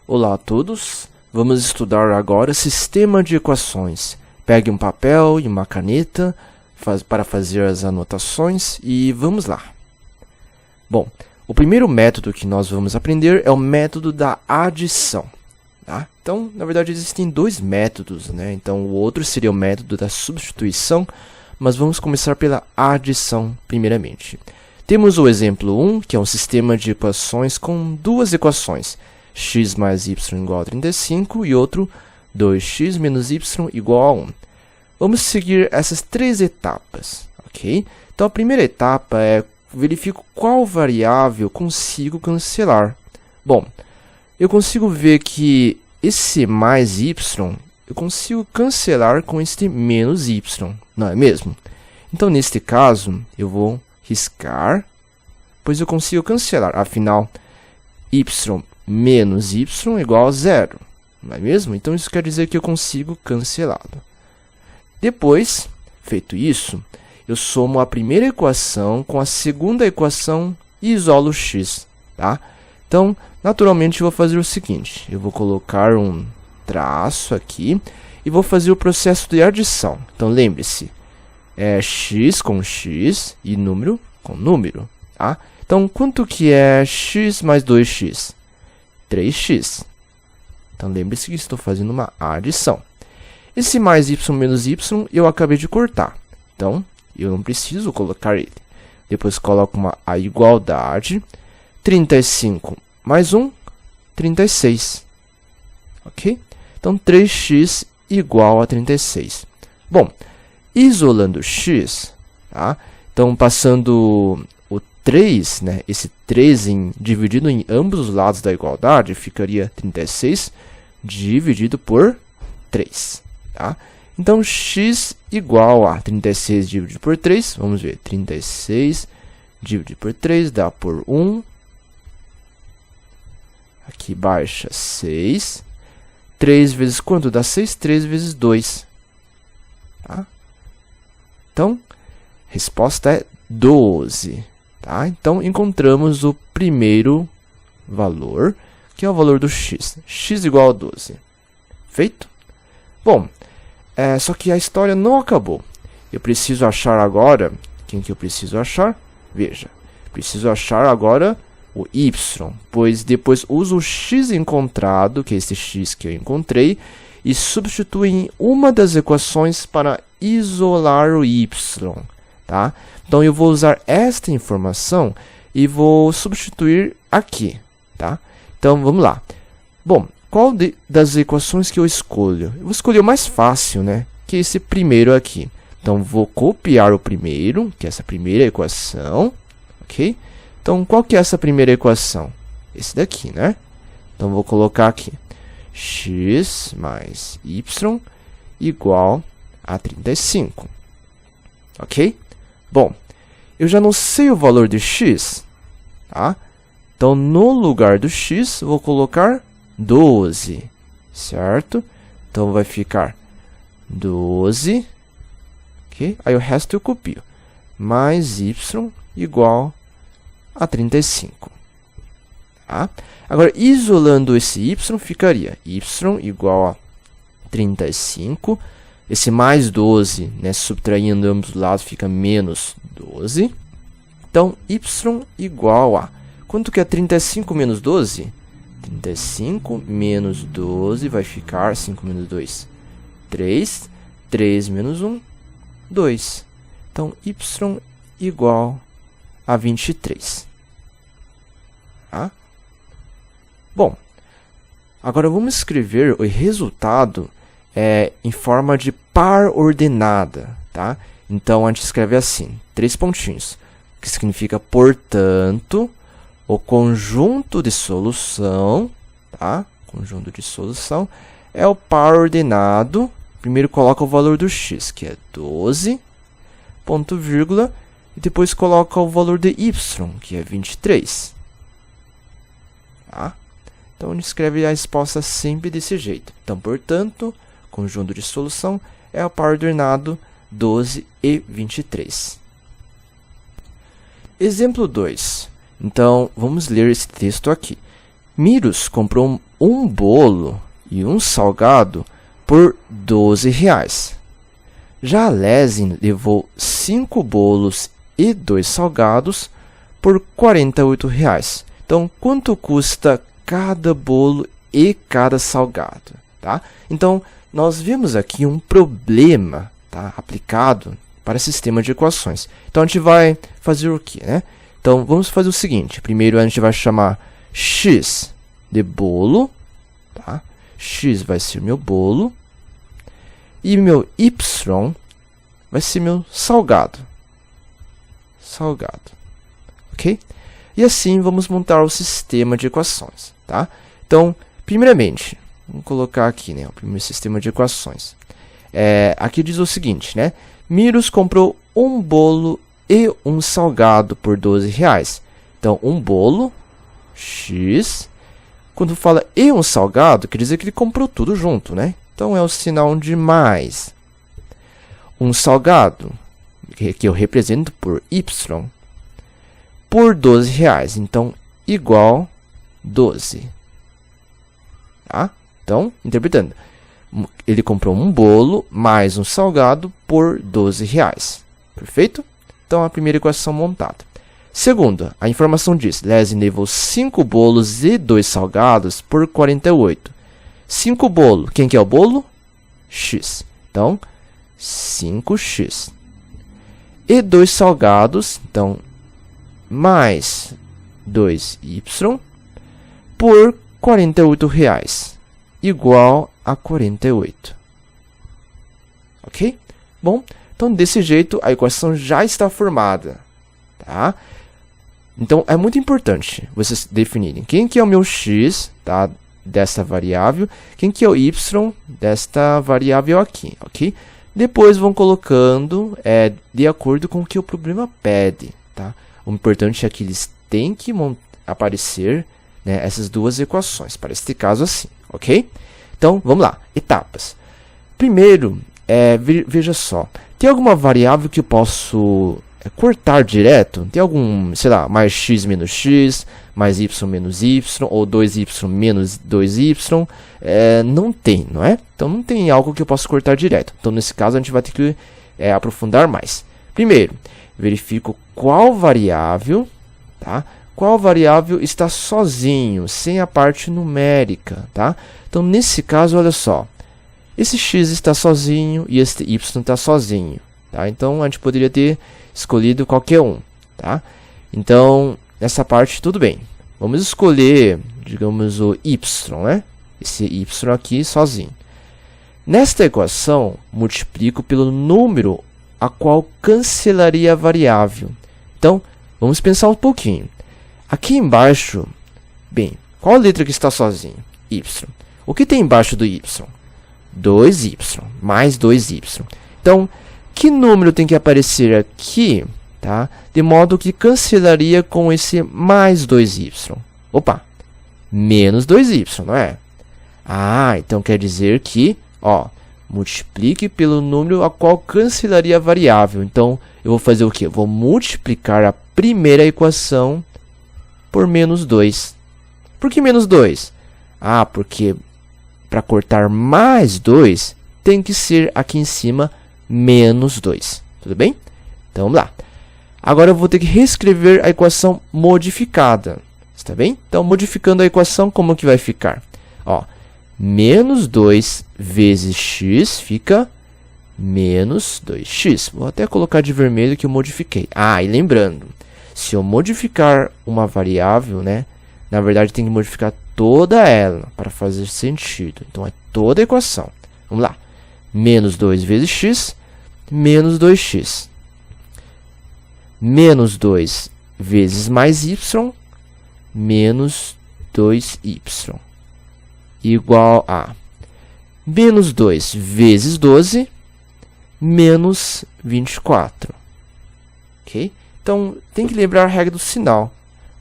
Olá a todos, vamos estudar agora sistema de equações. Pegue um papel e uma caneta para fazer as anotações e vamos lá. Bom, o primeiro método que nós vamos aprender é o método da adição. Tá? Então, na verdade, existem dois métodos, né? Então, o outro seria o método da substituição, mas vamos começar pela adição primeiramente. Temos o exemplo 1, que é um sistema de equações com duas equações, x mais y igual a 35 e outro 2x menos y igual a 1. Vamos seguir essas três etapas, ok? Então, a primeira etapa é verifico qual variável consigo cancelar. Bom, eu consigo ver que esse mais y, eu consigo cancelar com este menos y, não é mesmo? Então, neste caso, eu vou riscar, pois eu consigo cancelar. Afinal, y menos y igual a 0, não é mesmo? Então, isso quer dizer que eu consigo cancelá-lo. Depois, feito isso, eu somo a primeira equação com a segunda equação e isolo o x, tá? Então, naturalmente, eu vou fazer o seguinte. Eu vou colocar um traço aqui e vou fazer o processo de adição. Então, lembre-se, é x com x e número com número, tá? Então, quanto que é x mais 2x? 3x. Então, lembre-se que estou fazendo uma adição. Esse mais y menos y eu acabei de cortar. Então, eu não preciso colocar ele. Depois, coloco a igualdade. 35 mais 1, 36. Ok? Então, 3x igual a 36. Bom, isolando x, tá? Então, passando o 3, né? Esse 3 dividido em ambos os lados da igualdade, ficaria 36 dividido por 3. Tá? Então, x igual a 36 dividido por 3. Vamos ver, 36 dividido por 3 dá por 1. Aqui baixa 6. 3 vezes quanto dá 6? 3 vezes 2. Tá? Então, resposta é 12. Tá? Então, encontramos o primeiro valor, que é o valor do x. X igual a 12. Feito? Bom, só que a história não acabou. Eu preciso achar agora... Quem que eu preciso achar? Veja, preciso achar agora o y, pois depois uso o x encontrado, que é esse x que eu encontrei, e substituo em uma das equações para isolar o y. Tá? Então, eu vou usar esta informação e vou substituir aqui. Tá? Então, vamos lá. Bom, qual das equações que eu escolho? Eu vou escolher o mais fácil, né? Que é esse primeiro aqui. Então, vou copiar o primeiro, que é essa primeira equação. Ok? Então, qual que é essa primeira equação? Esse daqui, né? Então, vou colocar aqui. X mais y igual a 35. Ok? Bom, eu já não sei o valor de x. Tá? Então, no lugar do x, vou colocar 12, certo? Então, vai ficar 12, ok? Aí o resto eu copio. Mais y igual a 35. Tá? Agora, isolando esse y, ficaria y igual a 35. Esse mais 12, né, subtraindo ambos os lados, fica menos 12. Então, y igual a... Quanto que é 35 menos 12? 35 menos 12 vai ficar 5 menos 2, 3. 3 menos 1, 2. Então, y igual a 23. Tá? Bom, agora vamos escrever o resultado em forma de par ordenada. Tá? Então, a gente escreve assim, 3 pontinhos, que significa, portanto, o conjunto de solução, tá? Conjunto de solução é o par ordenado. Primeiro coloca o valor do x, que é 12, ponto vírgula, e depois coloca o valor de y, que é 23. Tá? Então, a gente escreve a resposta sempre desse jeito. Então, portanto, conjunto de solução é o par ordenado 12 e 23. Exemplo 2. Então, vamos ler esse texto aqui. Miros comprou um bolo e um salgado por R$12. Já Lezin levou 5 bolos e 2 salgados por R$48. Então, quanto custa cada bolo e cada salgado? Tá? Então, nós vimos aqui um problema, tá, aplicado para sistema de equações. Então, a gente vai fazer o quê, né? Então, vamos fazer o seguinte. Primeiro, a gente vai chamar x de bolo. Tá? X vai ser meu bolo. E meu y vai ser meu salgado. Salgado. Ok? E assim, vamos montar o sistema de equações. Tá? Então, primeiramente, vamos colocar aqui, né, o primeiro sistema de equações. Aqui diz o seguinte, né? Miros comprou um bolo e um salgado por R$12. Então, um bolo, x. Quando fala e um salgado, quer dizer que ele comprou tudo junto, né? Então, é o sinal de mais. Um salgado, que eu represento por y, por R$12. Então, igual 12. Tá? Então, interpretando. Ele comprou um bolo mais um salgado por R$12. Perfeito? Então, a primeira equação montada. Segunda, a informação diz: Lezin levou 5 bolos e 2 salgados por 48. 5 bolos. Quem que é o bolo? X. Então, 5x. E 2 salgados. Então, mais 2y por R$48. Igual a 48. Ok? Bom, então desse jeito a equação já está formada. Tá? Então é muito importante vocês definirem quem que é o meu x, tá, dessa variável, quem que é o y desta variável aqui, ok? Depois vão colocando de acordo com o que o problema pede. Tá? O importante é que eles têm que aparecer, né, essas duas equações, para este caso assim, ok? Então, vamos lá, etapas. Primeiro, veja só, tem alguma variável que eu posso cortar direto? Tem algum, sei lá, mais x menos x, mais y menos y, ou 2y menos 2y? Não tem, não é? Então, não tem algo que eu possa cortar direto. Então, nesse caso, a gente vai ter que aprofundar mais. Primeiro, verifico qual variável, tá? Qual variável está sozinho, sem a parte numérica, tá? Então, nesse caso, olha só. Esse x está sozinho e este y está sozinho, tá? Então, a gente poderia ter escolhido qualquer um, tá? Então, nessa parte, tudo bem. Vamos escolher, digamos, o y, né? Esse y aqui sozinho. Nesta equação, multiplico pelo número a qual cancelaria a variável. Então, vamos pensar um pouquinho. Aqui embaixo, bem, qual a letra que está sozinho? Y. O que tem embaixo do y? 2y, mais 2y. Então, que número tem que aparecer aqui, tá? De modo que cancelaria com esse mais 2y. Opa, menos 2y, não é? Ah, então quer dizer que, ó, multiplique pelo número a qual cancelaria a variável. Então, eu vou fazer o quê? Eu vou multiplicar a primeira equação por menos 2. Por que menos 2? Ah, porque para cortar mais 2, tem que ser aqui em cima menos 2. Tudo bem? Então, vamos lá. Agora, eu vou ter que reescrever a equação modificada. Está bem? Então, modificando a equação, como que vai ficar? Ó, menos 2 vezes x fica menos 2x. Vou até colocar de vermelho que eu modifiquei. Ah, e lembrando, se eu modificar uma variável, né, na verdade tem que modificar toda ela para fazer sentido. Então, é toda a equação. Vamos lá. Menos 2 vezes x, menos 2x. Menos 2 vezes mais y, menos 2y. Igual a menos 2 vezes 12, menos 24. Ok? Então, tem que lembrar a regra do sinal.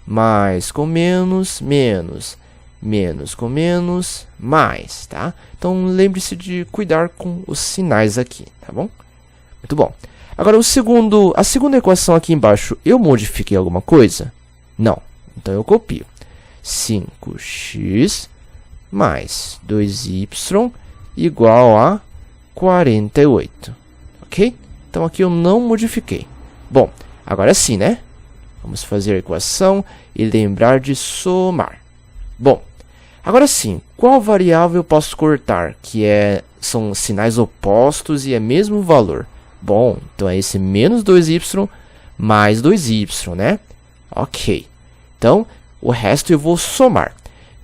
Mais com menos, menos. Menos com menos, mais, tá? Então, lembre-se de cuidar com os sinais aqui, tá bom? Muito bom. Agora, a segunda equação aqui embaixo, eu modifiquei alguma coisa? Não. Então, eu copio. 5x mais 2y igual a 48. Ok? Então, aqui eu não modifiquei. Bom, agora sim, né? Vamos fazer a equação e lembrar de somar. Bom, agora sim, qual variável eu posso cortar? São sinais opostos e é mesmo valor. Bom, então é esse menos 2y mais 2y, né? Ok. Então, o resto eu vou somar.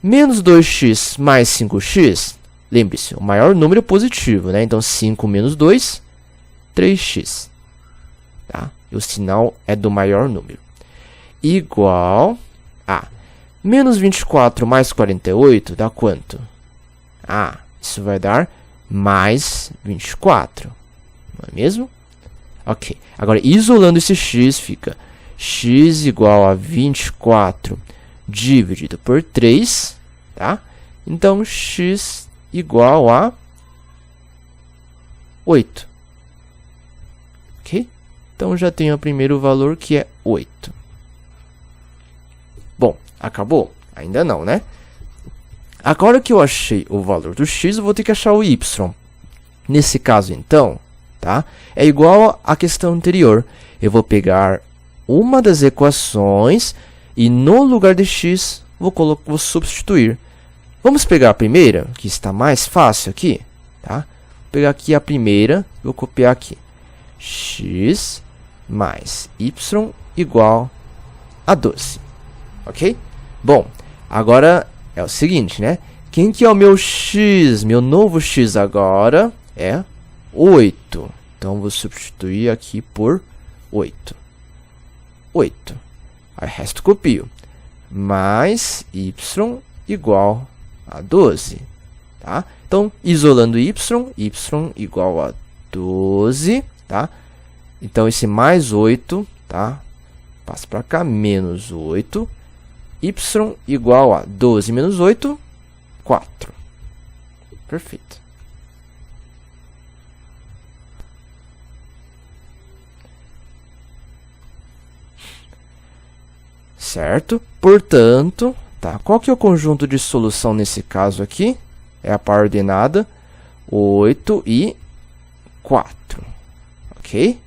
Menos 2x mais 5x, lembre-se, o maior número positivo, né? Então, 5 menos 2, 3x. Tá? E o sinal é do maior número. Igual a menos 24 mais 48 dá quanto? Isso vai dar mais 24. Não é mesmo? Ok. Agora, isolando esse x, fica x igual a 24 dividido por 3, tá? Então, x igual a 8. Ok? Então, já tenho o primeiro valor, que é 8. Bom, acabou? Ainda não, né? Agora que eu achei o valor do x, eu vou ter que achar o y. Nesse caso, então, tá? É igual à questão anterior. Eu vou pegar uma das equações e no lugar de x, vou substituir. Vamos pegar a primeira, que está mais fácil aqui, tá? Vou pegar aqui a primeira, vou copiar aqui. X mais y igual a 12. Ok? Bom, agora é o seguinte, né? Quem que é o meu x? Meu novo x agora é 8. Então, vou substituir aqui por 8. 8. Aí, resto copio. Mais y igual a 12. Tá? Então, isolando y igual a 12. Tá? Então, esse mais 8, tá? Passa para cá, menos 8. Y igual a 12 menos 8, 4. Perfeito. Certo? Portanto, tá? Qual que é o conjunto de solução nesse caso aqui? É a par ordenada 8 e 4. Ok?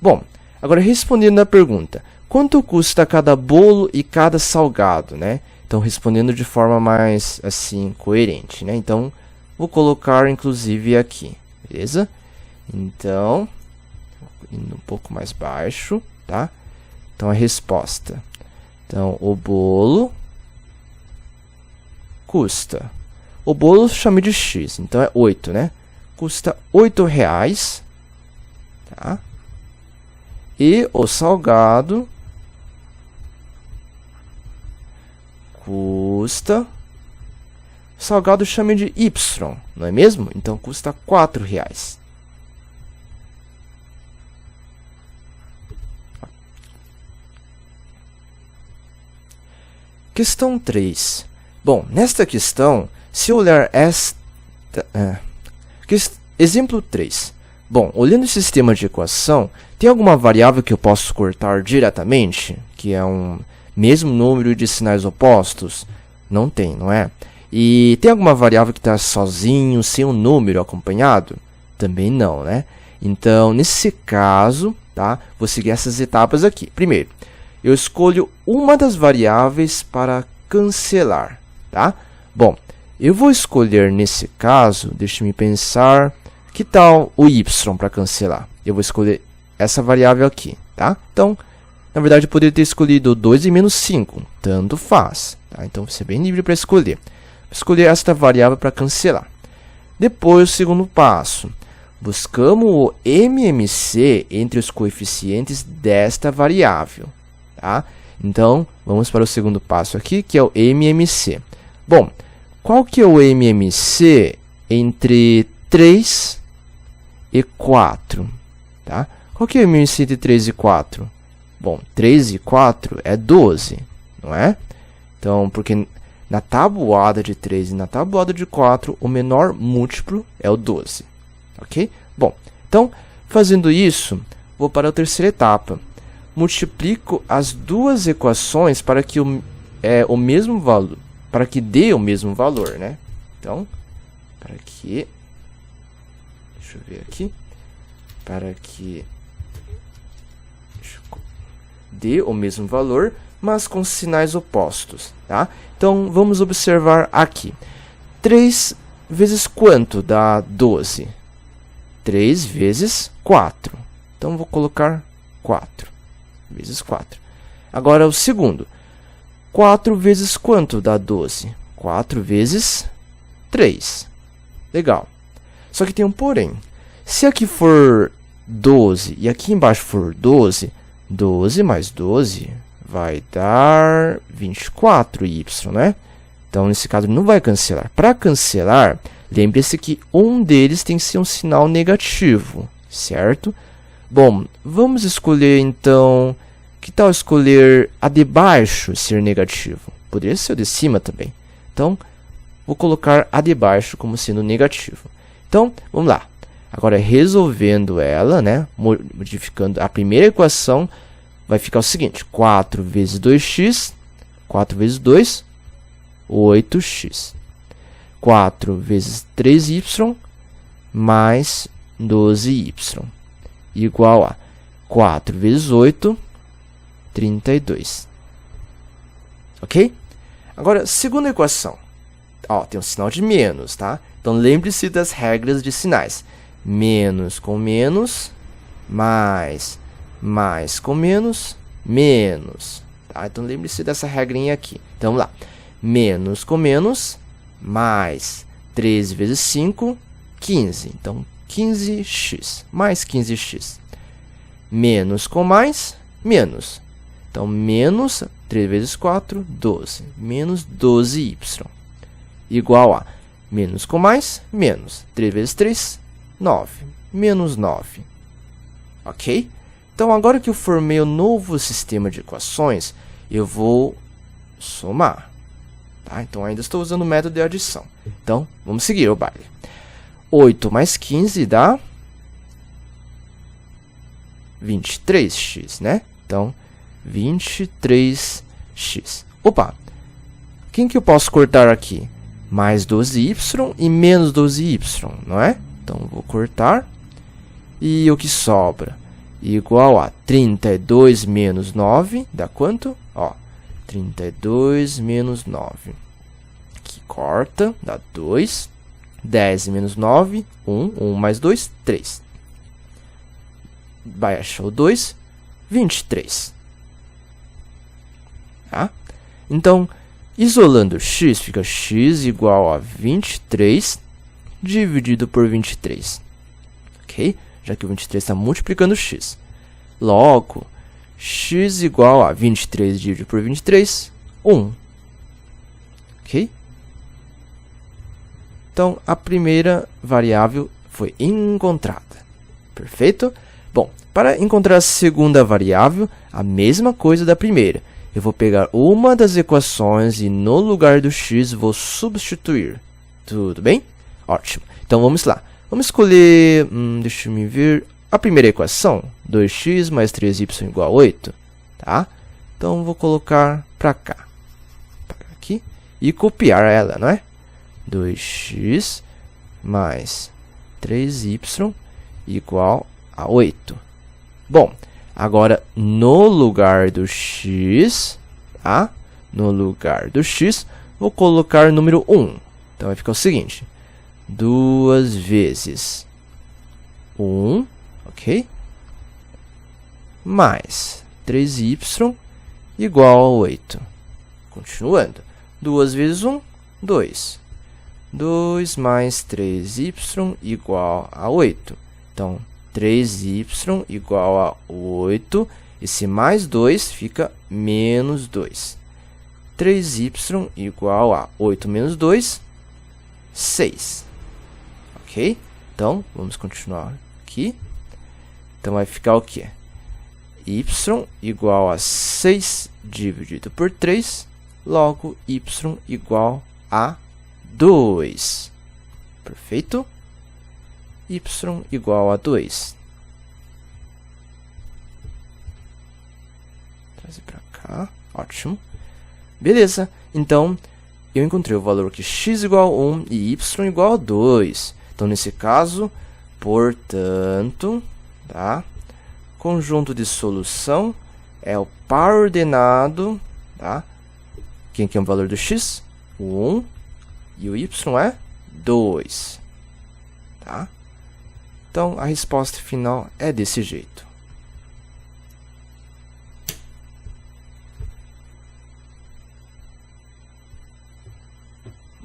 Bom, agora respondendo a pergunta. Quanto custa cada bolo e cada salgado, né? Então, respondendo de forma mais, assim, coerente, né? Então, vou colocar, inclusive, aqui, beleza? Então, indo um pouco mais baixo, tá? Então, a resposta. Então, o bolo custa. O bolo chama de x, então é 8, né? Custa R$8, tá? E o salgado custa... Salgado chama de y, não é mesmo? Então, custa R$4. Questão 3. Bom, nesta questão, se eu olhar esta... exemplo 3. Bom, olhando o sistema de equação, tem alguma variável que eu posso cortar diretamente? Que é um mesmo número de sinais opostos? Não tem, não é? E tem alguma variável que está sozinho, sem um número acompanhado? Também não, né? Então, nesse caso, tá? Vou seguir essas etapas aqui. Primeiro, eu escolho uma das variáveis para cancelar, tá? Bom, eu vou escolher nesse caso, deixa-me pensar, que tal o y para cancelar? Eu vou escolher essa variável aqui, tá? Então, na verdade, eu poderia ter escolhido 2 e menos 5, tanto faz, tá? Então, você é bem livre para escolher. Vou escolher esta variável para cancelar. Depois, o segundo passo. Buscamos o MMC entre os coeficientes desta variável, tá? Então, vamos para o segundo passo aqui, que é o MMC. Bom, qual que é o MMC entre 3 e 4? Tá? Qual que é o MMC entre 3 e 4? Bom, 3 e 4 é 12, não é? Então, porque na tabuada de 3 e na tabuada de 4, o menor múltiplo é o 12. Ok? Bom, então, fazendo isso, vou para a terceira etapa. Multiplico as duas equações para que o mesmo valor, para que dê o mesmo valor, né? Então, para que, deixa eu ver aqui, para que dê o mesmo valor, mas com sinais opostos, tá? Então, vamos observar aqui. 3 vezes quanto dá 12? 3 vezes 4. Então, vou colocar 4 vezes 4. Agora, o segundo. 4 vezes quanto dá 12? 4 vezes 3. Legal. Só que tem um porém. Se aqui for 12 e aqui embaixo for 12, 12 mais 12 vai dar 24y, né? Então, nesse caso, não vai cancelar. Para cancelar, lembre-se que um deles tem que ser um sinal negativo, certo? Bom, vamos escolher, então... Que tal escolher a de baixo ser negativo? Poderia ser o de cima também. Então, vou colocar a de baixo como sendo negativo. Então, vamos lá. Agora, resolvendo ela, né? Modificando a primeira equação, vai ficar o seguinte. 4 vezes 2x, 4 vezes 2, 8x. 4 vezes 3y, mais 12y. Igual a 4 vezes 8, 32. Ok? Agora, segunda equação. Ó, tem um sinal de menos, tá? Então, lembre-se das regras de sinais. Menos com menos, mais com menos, menos. Tá? Então, lembre-se dessa regrinha aqui. Então, vamos lá. Menos com menos, mais 13 vezes 5, 15. Então, 15x, mais 15x. Menos com mais, menos. Então, menos 3 vezes 4, 12. Menos 12y. Igual a menos com mais, menos. 3 vezes 3, 9. Menos 9. Ok? Então, agora que eu formei o novo sistema de equações, eu vou somar. Tá? Então, ainda estou usando o método de adição. Então, vamos seguir o baile. 8 mais 15 dá 23x, né? Então, 23x. Opa! Quem que eu posso cortar aqui? Mais 12y e menos 12y, não é? Então, vou cortar. E o que sobra? Igual a 32 menos 9, dá quanto? Ó, 32 menos 9. Aqui corta, dá 2. 10 menos 9, 1. 1 mais 2, 3. Baixa o 2, 23. Tá? Então, isolando x, fica x igual a 23 dividido por 23. Ok? Já que o 23 está multiplicando x. Logo, x igual a 23 dividido por 23, 1. Ok? Então, a primeira variável foi encontrada. Perfeito? Bom, para encontrar a segunda variável, a mesma coisa da primeira. Eu vou pegar uma das equações e no lugar do x vou substituir. Tudo bem? Ótimo. Então, vamos lá. Vamos escolher, deixa eu ver, a primeira equação, 2x mais 3y igual a 8. Tá? Então, vou colocar para cá. Aqui. E copiar ela, não é? 2x mais 3y igual a 8. Bom, agora no lugar do x, tá? No lugar do x, vou colocar o número 1. Então, vai ficar o seguinte. 2 vezes 1, ok? Mais 3y igual a 8. Continuando. 2 vezes 1, 2. 2 mais 3y igual a 8. Então, 3y igual a 8. Esse mais 2 fica menos 2. 3y igual a 8 menos 2, 6. Ok? Então, vamos continuar aqui. Então, vai ficar o quê? Y igual a 6 dividido por 3. Logo, y igual a 2. Perfeito? Y igual a 2. Trazer para cá. Ótimo. Beleza, então eu encontrei o valor que x igual a 1 e y igual a 2. Então, nesse caso, portanto, tá? Conjunto de solução é o par ordenado, tá? Quem que é o valor do x? O 1 e o y é 2, tá? Então, a resposta final é desse jeito.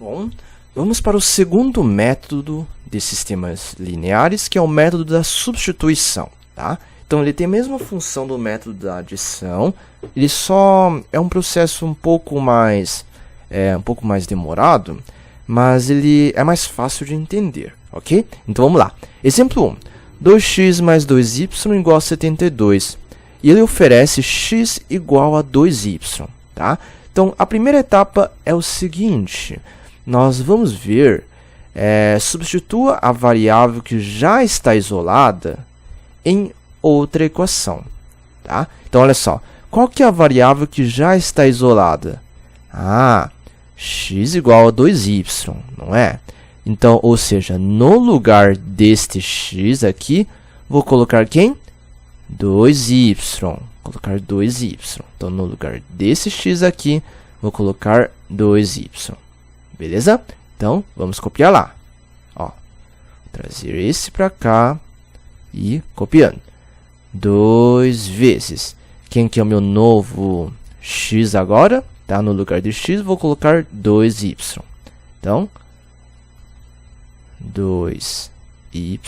Bom, vamos para o segundo método de sistemas lineares, que é o método da substituição, tá? Então, ele tem a mesma função do método da adição, ele só é um processo um pouco mais demorado, mas ele é mais fácil de entender, ok? Então, vamos lá. Exemplo 1. 2x mais 2y igual a 72. E ele oferece x igual a 2y, tá? Então, a primeira etapa é o seguinte. Nós vamos ver, substitua a variável que já está isolada em outra equação, tá? Então, olha só. Qual que é a variável que já está isolada? Ah, x igual a 2y, não é? Então, ou seja, no lugar deste x aqui, vou colocar quem? 2y. Colocar 2y. Então, no lugar desse x aqui, vou colocar 2y. Beleza? Então, vamos copiar lá. Ó, trazer esse para cá e copiando. 2 vezes. Quem que é o meu novo x agora? Tá? No lugar de x, vou colocar 2y. Então, 2y. E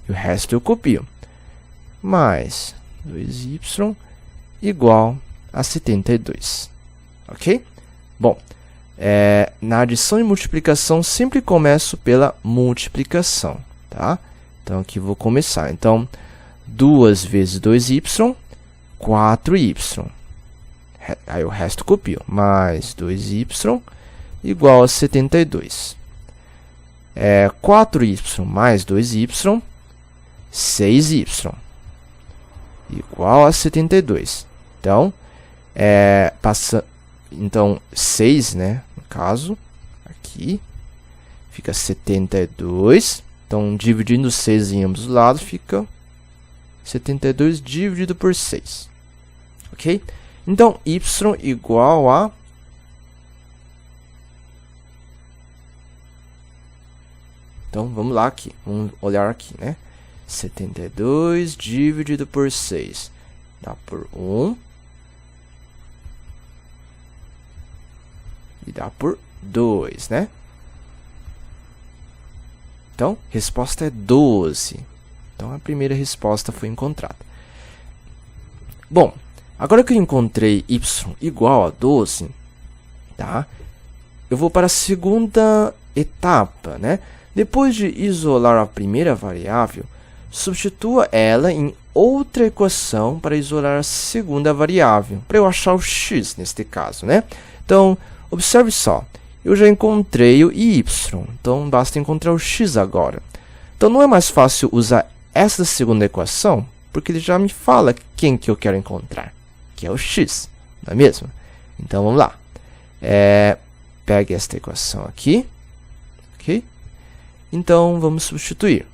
o resto eu copio. Mais 2y igual a 72. Ok? Bom, na adição e multiplicação, sempre começo pela multiplicação, tá? Então, aqui vou começar. Então, 2 vezes 2y, 4y. Aí o resto copio. Mais 2y igual a 72. 4y mais 2y, 6y. Igual a 72. Então, então 6, né? No caso, aqui, fica 72. Então, dividindo 6 em ambos os lados, fica 72 dividido por 6. Ok? Então, y igual a... Então, vamos lá aqui. Vamos olhar aqui, né? 72 dividido por 6. Dá por 1. E dá por 2, né? Então, resposta é 12. Então, a primeira resposta foi encontrada. Bom, agora que eu encontrei y igual a 12, tá? Eu vou para a segunda etapa, né? Depois de isolar a primeira variável, substitua ela em outra equação para isolar a segunda variável, para eu achar o x neste caso, né? Então, observe só, eu já encontrei o y, então basta encontrar o x agora. Então, não é mais fácil usar essa segunda equação, porque ele já me fala quem que eu quero encontrar, que é o x, não é mesmo? Então, vamos lá. Pegue esta equação aqui, ok? Então, vamos substituir.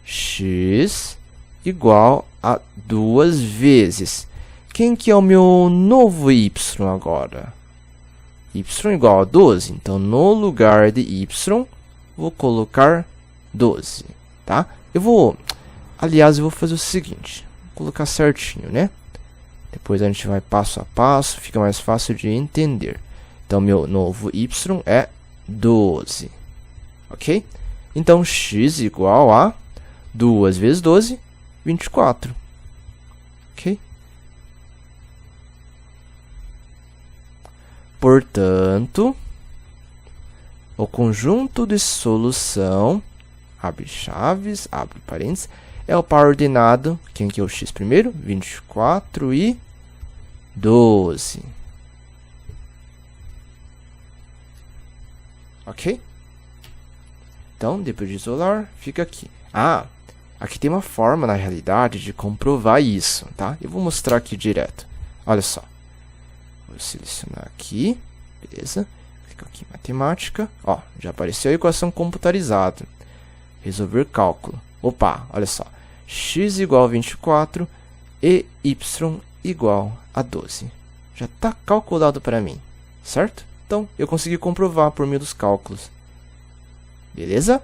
X igual a 2 vezes. Quem que é o meu novo y agora? Y igual a 12. Então, no lugar de y, vou colocar 12, tá? Aliás, eu vou fazer o seguinte. Vou colocar certinho, né? Depois a gente vai passo a passo, fica mais fácil de entender. Então, meu novo y é 12, ok? Então, x igual a 2 vezes 12, 24. Ok? Portanto, o conjunto de solução, abre chaves, abre parênteses, é o par ordenado, quem que é o x primeiro? 24 e 12. Ok? Então, depois de isolar, fica aqui. Aqui tem uma forma, na realidade, de comprovar isso, tá? Eu vou mostrar aqui direto. Olha só. Vou selecionar aqui, beleza? Clica aqui em matemática, ó, já apareceu a equação computarizada. Resolver cálculo. Opa, olha só, x igual a 24 e y igual a 12. Já está calculado para mim, certo? Então, eu consegui comprovar por meio dos cálculos. Beleza?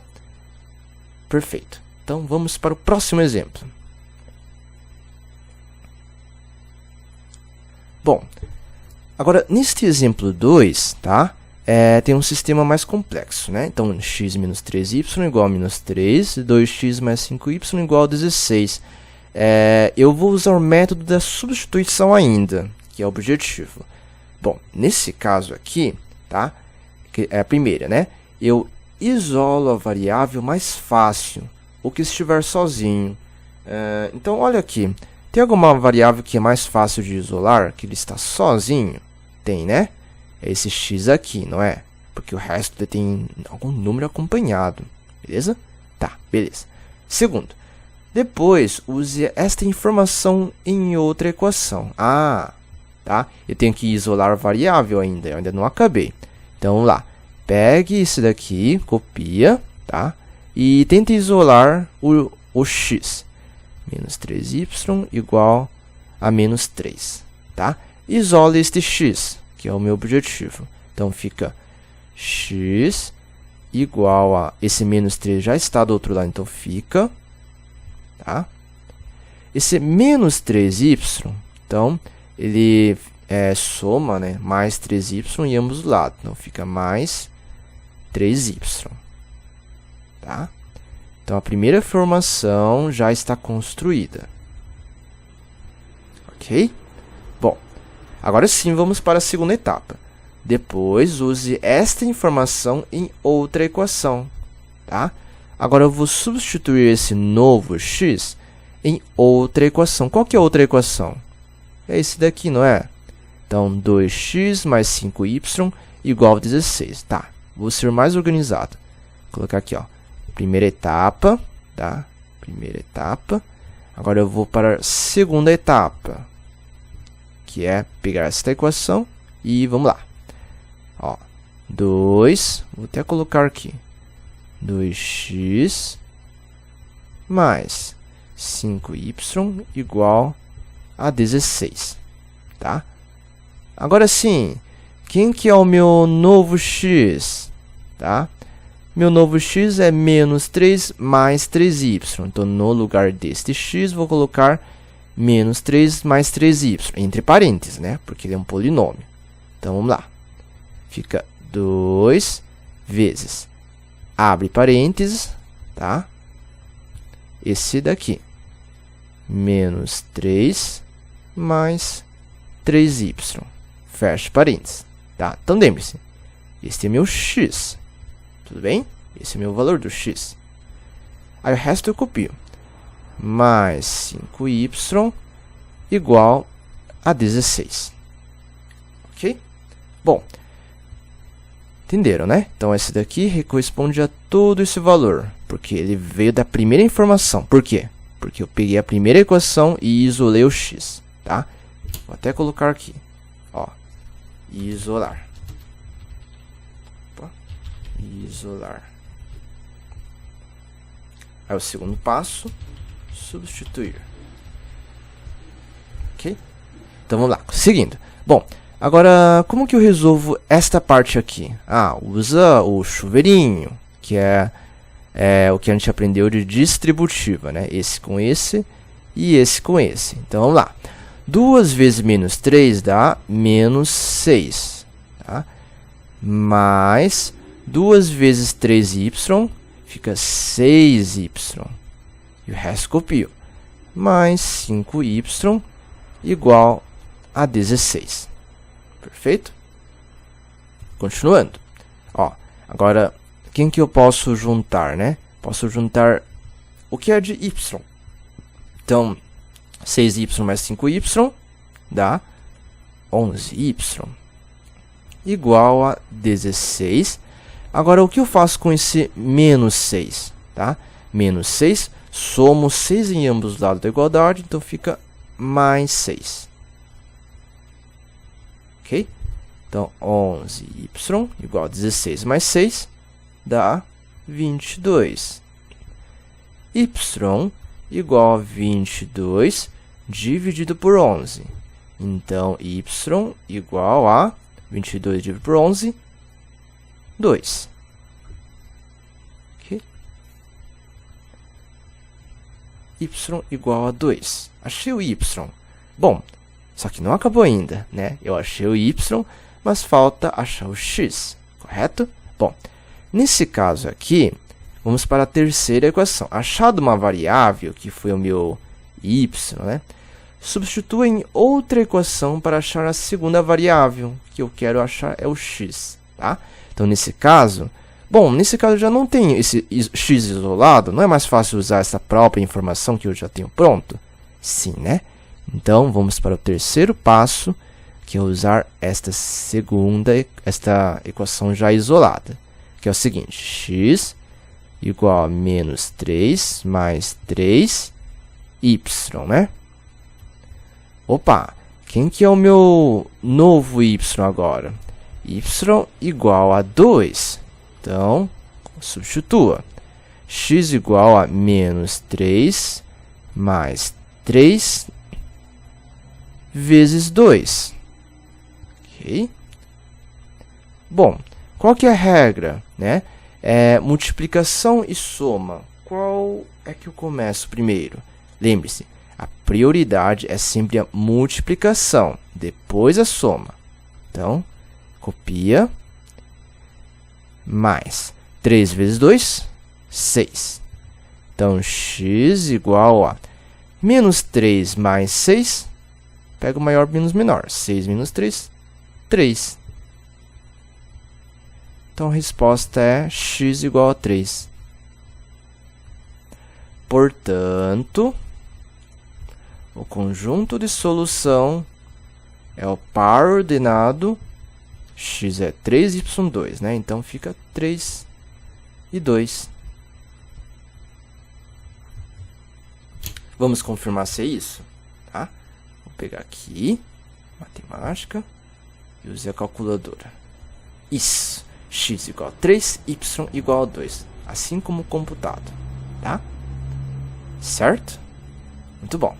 Perfeito. Então, vamos para o próximo exemplo. Bom, agora, neste exemplo 2, tá? Tem um sistema mais complexo, né? Então, x menos 3y igual a menos 3, 2x mais 5y igual a 16. Eu vou usar o método da substituição ainda, que é o objetivo. Bom, nesse caso aqui, tá? Que é a primeira, né? Eu isolo a variável mais fácil, ou que estiver sozinho. Então, olha aqui. Tem alguma variável que é mais fácil de isolar, que ele está sozinho? Tem, né? É esse x aqui, não é? Porque o resto tem algum número acompanhado. Beleza? Tá, beleza. Segundo, depois use esta informação em outra equação. Tá? Eu tenho que isolar a variável ainda, eu ainda não acabei. Então, vamos lá. Pegue esse daqui, copia, tá? E tente isolar o x. Menos 3y igual a menos 3, tá? Isole este x, que é o meu objetivo. Então, fica x igual a... Esse menos 3 já está do outro lado, então fica... Tá? Esse menos 3y, então, ele soma, né, mais 3y em ambos os lados. Então, fica mais 3y. Tá? Então, a primeira formação já está construída. Ok? Bom, agora sim, vamos para a segunda etapa. Depois, use esta informação em outra equação. Tá? Agora, eu vou substituir esse novo x em outra equação. Qual que é a outra equação? É esse daqui, não é? Então, 2x mais 5y igual a 16. Tá, vou ser mais organizado. Vou colocar aqui, ó. Primeira etapa, tá? Primeira etapa. Agora eu vou para a segunda etapa, que é pegar esta equação e vamos lá. Ó, 2, vou até colocar aqui. 2x mais 5y igual a 16, tá? Agora sim, quem que é o meu novo x, tá? Meu novo x é menos 3 mais 3y. Então, no lugar deste x, vou colocar menos 3 mais 3y, entre parênteses, né? Porque ele é um polinômio. Então, vamos lá. Fica 2 vezes, abre parênteses, tá? Esse daqui, menos 3 mais 3y, fecha parênteses, tá? Então, lembre-se, este é meu x. Tudo bem? Esse é o meu valor do x. Aí o resto eu copio. Mais 5y igual a 16. Ok? Bom, entenderam, né? Então, esse daqui corresponde a todo esse valor, porque ele veio da primeira informação. Por quê? Porque eu peguei a primeira equação e isolei o x, tá? Vou até colocar aqui, ó, isolar. Isolar. Aí o segundo passo, substituir. Ok? Então vamos lá, seguindo. Bom, agora como que eu resolvo esta parte aqui? Usa o chuveirinho, que é o que a gente aprendeu de distributiva, né? Esse com esse e esse com esse. Então vamos lá. 2 vezes menos 3 dá menos 6, tá? Mais 2 vezes 3y fica 6y. E o resto copio. Mais 5y igual a 16. Perfeito? Continuando. Ó, agora, quem que eu posso juntar, né? Posso juntar o que é de y. Então, 6y mais 5y dá 11y. Igual a 16. Agora, o que eu faço com esse menos 6? Tá? Menos 6, somo 6 em ambos os lados da igualdade, então fica mais 6. ok? Então, 11y igual a 16 mais 6 dá 22. Y igual a 22 dividido por 11. Então, y igual a 22 dividido por 11, 2. Okay? Y igual a 2. Achei o y. Bom, só que não acabou ainda, né? Eu achei o y, mas falta achar o x, correto? Bom, nesse caso aqui, vamos para a terceira equação. Achado uma variável, que foi o meu y, né? Substitua em outra equação para achar a segunda variável, que eu quero achar é o x, tá? Então, nesse caso, eu já não tenho esse x isolado, não é mais fácil usar essa própria informação que eu já tenho pronto? Sim, né? Então, vamos para o terceiro passo, que é usar esta equação já isolada, que é o seguinte: x igual a menos 3 mais 3y, né? Opa, quem que é o meu novo y agora? Y igual a 2. Então, substitua. X igual a menos 3 mais 3 vezes 2. Ok? Bom, qual que é a regra, né? É multiplicação e soma. Qual é que eu começo primeiro? Lembre-se, a prioridade é sempre a multiplicação, depois a soma. Então, copia, mais 3 vezes 2, 6. Então, x igual a menos 3 mais 6, pega o maior menos o menor, 6 menos 3, 3. Então, a resposta é x igual a 3. Portanto, o conjunto de solução é o par ordenado, x é 3y2, né? Então, fica 3 e 2. Vamos confirmar se é isso, tá? Vou pegar aqui, matemática, e usei a calculadora. Isso, x igual a 3, y igual a 2, assim como computado, tá? Certo? Muito bom.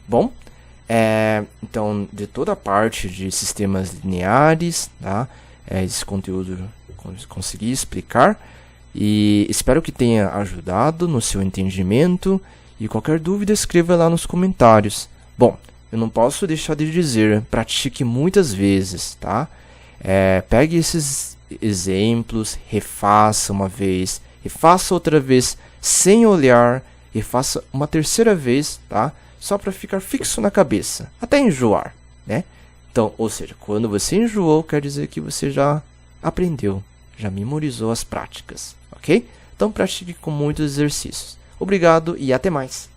Bom, então, de toda a parte de sistemas lineares, tá? Esse conteúdo consegui explicar e espero que tenha ajudado no seu entendimento e qualquer dúvida escreva lá nos comentários. Bom, eu não posso deixar de dizer, pratique muitas vezes, tá? Pegue esses exemplos, refaça uma vez, refaça outra vez sem olhar, refaça uma terceira vez, tá? Só para ficar fixo na cabeça, até enjoar, né? Então, ou seja, quando você enjoou, quer dizer que você já aprendeu, já memorizou as práticas, ok? Então, pratique com muitos exercícios. Obrigado e até mais!